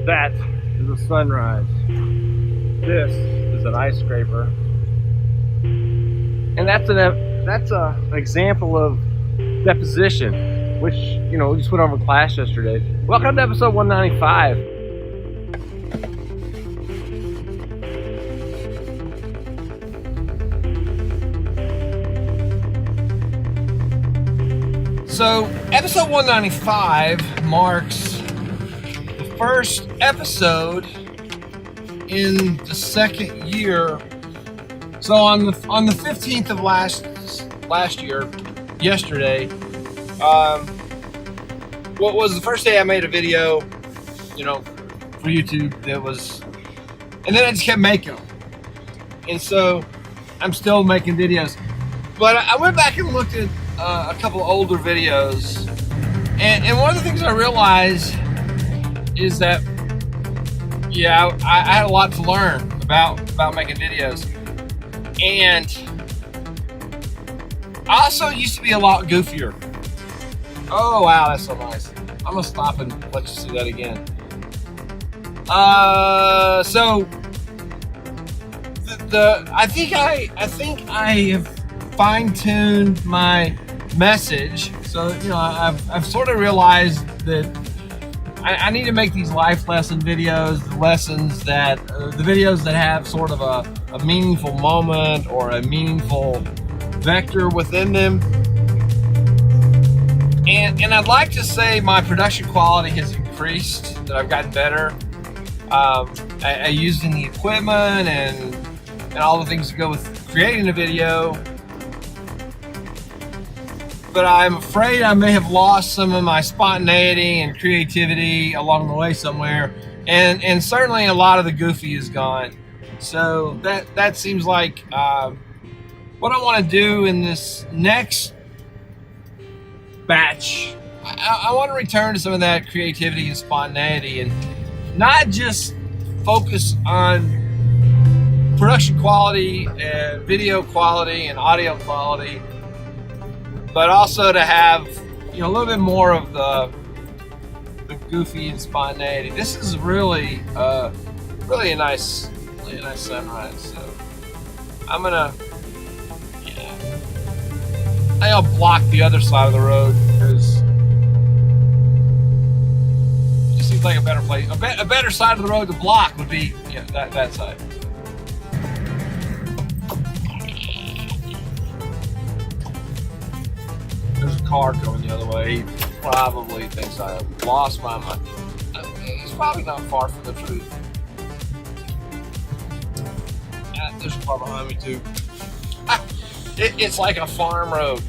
That is a sunrise. This is an ice scraper. And that's an example of deposition, which, you know, we just went over class yesterday. Welcome to episode 195. So, episode 195 marks the first episode in the second year. So on the 15th of last year, yesterday, what was the first day I made a video, you know, for YouTube that was, and then I just kept making them. And so I'm still making videos. But I went back and looked at a couple older videos, and one of the things I realized is that, yeah, I had a lot to learn about making videos. And I also used to be a lot goofier. Oh wow, that's so nice. I'm gonna stop and let you see that again. So I think I have fine-tuned my message. So, you know, I've sort of realized that I need to make these life lesson videos, the videos that have sort of a meaningful moment or a meaningful vector within them. And I'd like to say my production quality has increased, that I've gotten better. I using the equipment and all the things that go with creating a video. But I'm afraid I may have lost some of my spontaneity and creativity along the way somewhere, and certainly a lot of the goofy is gone. So that seems like what I want to do in this next batch. I want to return to some of that creativity and spontaneity, and not just focus on production quality and video quality and audio quality, but also to have, you know, a little bit more of the goofy and spontaneity. This is really a nice sunrise. So I'm gonna, yeah, I think I'll block the other side of the road because it just seems like a better place. A better side of the road to block would be, yeah, that side. There's a car going the other way. He probably thinks I have lost my mind. He's probably not far from the truth. There's a car behind me too. It's like a farm road.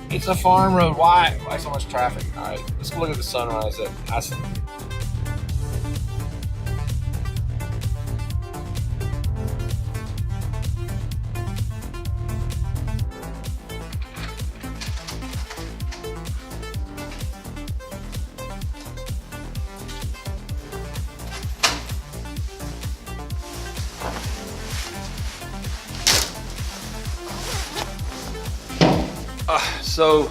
It's a farm road. Why so much traffic? All right, let's go look at the sunrise. So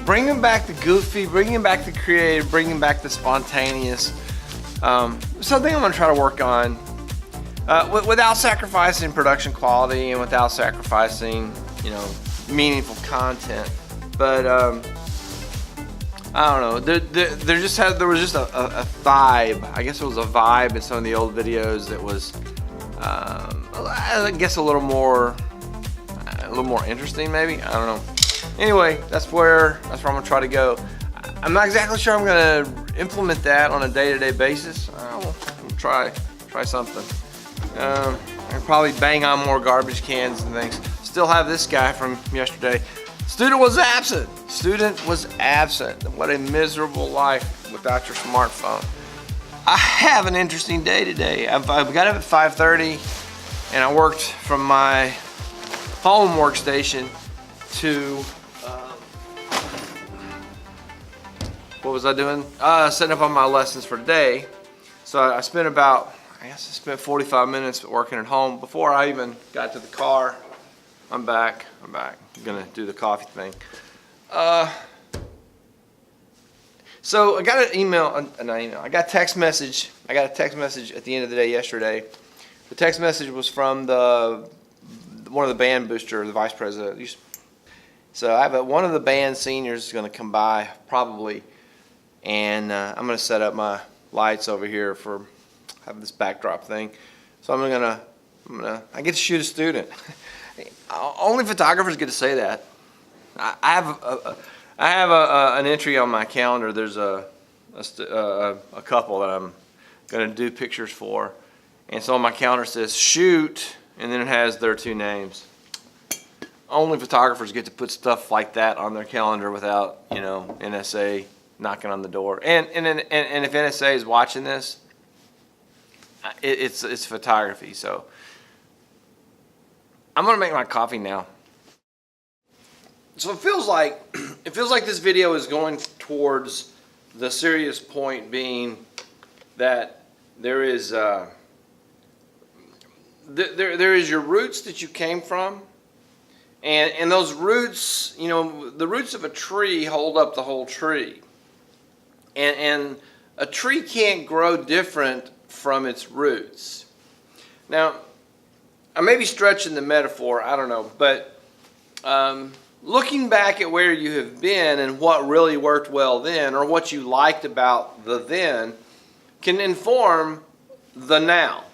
bringing back the goofy, bringing back the creative, bringing back the spontaneous, something I'm gonna try to work on without sacrificing production quality and without sacrificing, you know, meaningful content. But I don't know, there was just a vibe. I guess it was a vibe in some of the old videos that was, I guess a little more interesting, maybe. I don't know. Anyway, that's where I'm gonna try to go. I'm not exactly sure I'm gonna implement that on a day-to-day basis. I'll try something. I can probably bang on more garbage cans and things. Still have this guy from yesterday. Student was absent. What a miserable life without your smartphone. I have an interesting day today. I've got up at 5:30 and I worked from my home workstation to what was I doing? Setting up on my lessons for today. So I spent 45 minutes working at home before I even got to the car. I'm back. I'm gonna do the coffee thing. So I got an email, not email, I got a text message. I got a text message at the end of the day yesterday. The text message was from one of the band booster, the vice president. So I have one of the band seniors is going to come by probably, and I'm going to set up my lights over here for have this backdrop thing. So I get to shoot a student. Only photographers get to say that. I have an entry on my calendar. There's a couple that I'm going to do pictures for, and so on my calendar it says shoot, and then it has their 2 names. Only photographers get to put stuff like that on their calendar without, NSA knocking on the door. And if NSA is watching this, it's photography. So I'm gonna make my coffee now. So it feels like this video is going towards the serious point being that there is your roots that you came from, and those roots, the roots of a tree hold up the whole tree, and a tree can't grow different from its roots. Now, I may be stretching the metaphor, I don't know, but looking back at where you have been and what really worked well then, or what you liked about the then, can inform the now.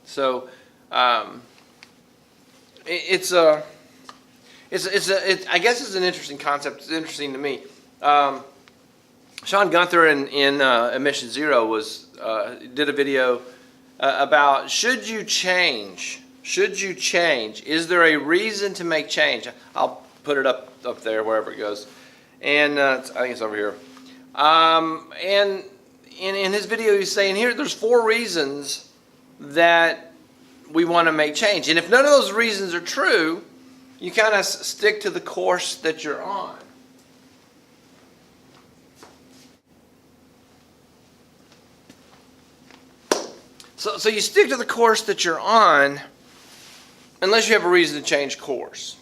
So I guess it's an interesting concept. It's interesting to me. Sean Gunther in Emission Zero did a video about should you change? Should you change? Is there a reason to make change? I'll put it up there wherever it goes, and I think it's over here. And in his video, he's saying there's 4 reasons that we want to make change, and if none of those reasons are true, you kind of stick to the course that you're on. So you stick to the course that you're on unless you have a reason to change course.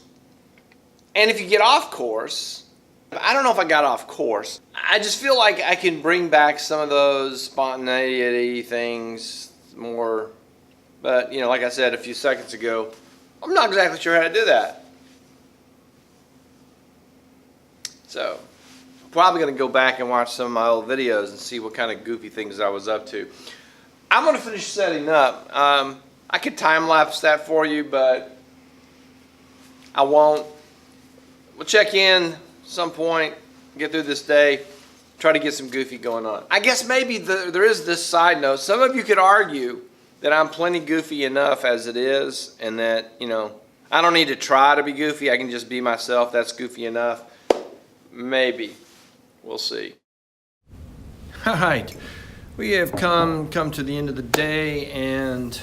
And if you get off course, I don't know if I got off course. I just feel like I can bring back some of those spontaneity things more. But, like I said a few seconds ago, I'm not exactly sure how to do that. So, I'm probably going to go back and watch some of my old videos and see what kind of goofy things I was up to. I'm going to finish setting up. I could time-lapse that for you, but I won't. We'll check in some point, get through this day, try to get some goofy going on. I guess maybe there is this side note. Some of you could argue that I'm plenty goofy enough as it is, and that, I don't need to try to be goofy. I can just be myself. That's goofy enough. Maybe. We'll see. All right. We have come to the end of the day and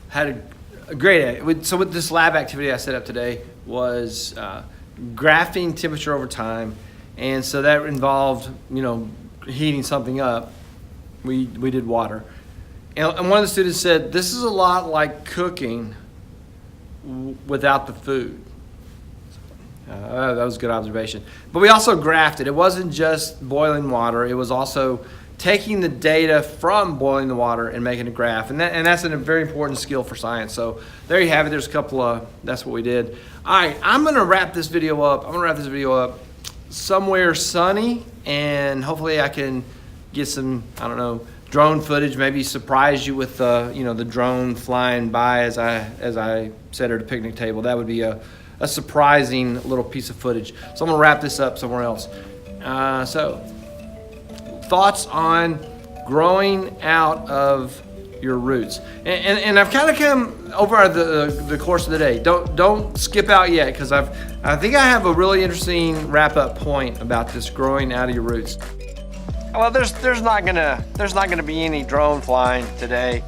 had a great. So with this lab activity I set up today was graphing temperature over time, and so that involved heating something up. We did water, and one of the students said this is a lot like cooking without the food. That was a good observation. But we also graphed it. It wasn't just boiling water. It was also taking the data from boiling the water and making a graph. And that's a very important skill for science. So there you have it. There's a couple of, that's what we did. All right, I'm going to wrap this video up. I'm going to wrap this video up somewhere sunny, and hopefully I can get some, I don't know, drone footage, maybe surprise you with the drone flying by as I set her at a picnic table. That would be a surprising little piece of footage. So I'm going to wrap this up somewhere else. So thoughts on growing out of your roots, and I've kind of come over the course of the day. Don't skip out yet, because I think I have a really interesting wrap up point about this growing out of your roots. Well, there's not gonna be any drone flying today.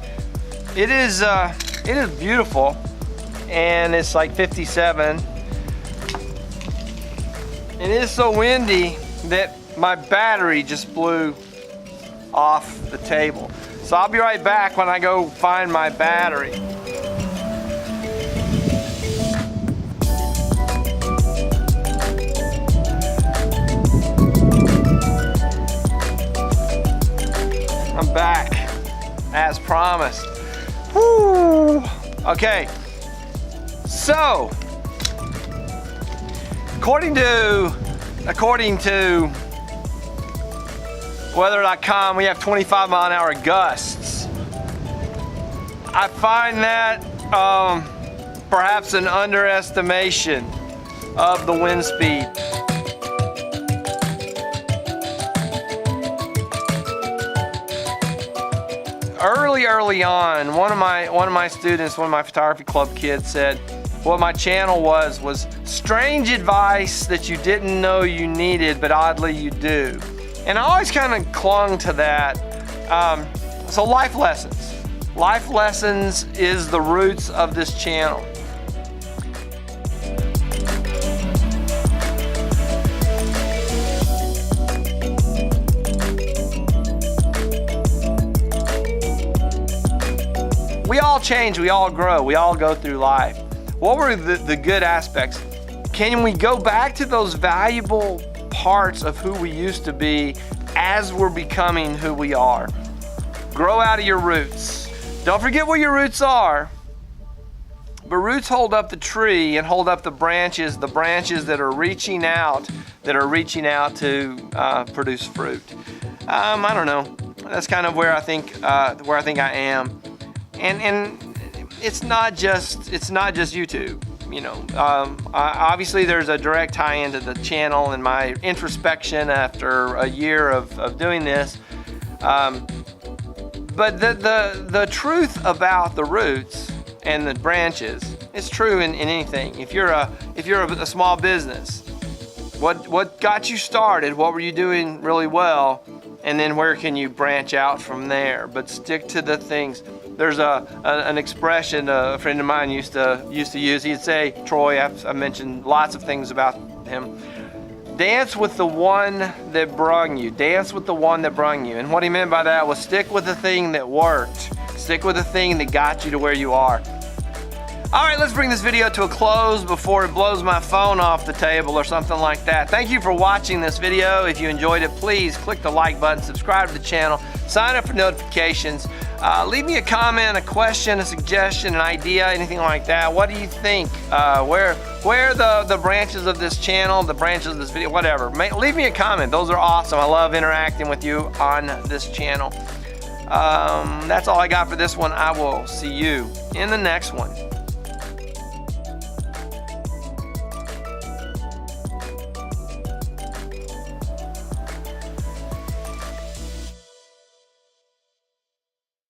It is beautiful, and it's like 57. It is so windy that my battery just blew off the table. So I'll be right back when I go find my battery. promised. Woo! Okay, so according to weather.com, we have 25-mile-an-hour gusts. I find that perhaps an underestimation of the wind speed. Early on, one of my students, one of my photography club kids said what my channel was strange advice that you didn't know you needed, but oddly you do. And I always kind of clung to that. So life lessons. Life lessons is the roots of this channel. We all change, we all grow, we all go through life. What were the good aspects? Can we go back to those valuable parts of who we used to be as we're becoming who we are? Grow out of your roots. Don't forget what your roots are. But roots hold up the tree and hold up the branches that are reaching out to produce fruit. I don't know. That's kind of where I think I am. And it's not just YouTube, you know. Obviously there's a direct tie into the channel and my introspection after a year of doing this. But the truth about the roots and the branches is true in anything. If you're a small business, what got you started? What were you doing really well? And then where can you branch out from there? But stick to the things. There's an expression a friend of mine used to use. He'd say, Troy, I've mentioned lots of things about him. Dance with the one that brung you. Dance with the one that brung you. And what he meant by that was stick with the thing that worked. Stick with the thing that got you to where you are. All right, let's bring this video to a close before it blows my phone off the table or something like that. Thank you for watching this video. If you enjoyed it, please click the like button, subscribe to the channel, sign up for notifications. Leave me a comment, a question, a suggestion, an idea, anything like that. What do you think? Where the branches of this channel, the branches of this video, whatever. Leave me a comment. Those are awesome. I love interacting with you on this channel. That's all I got for this one. I will see you in the next one.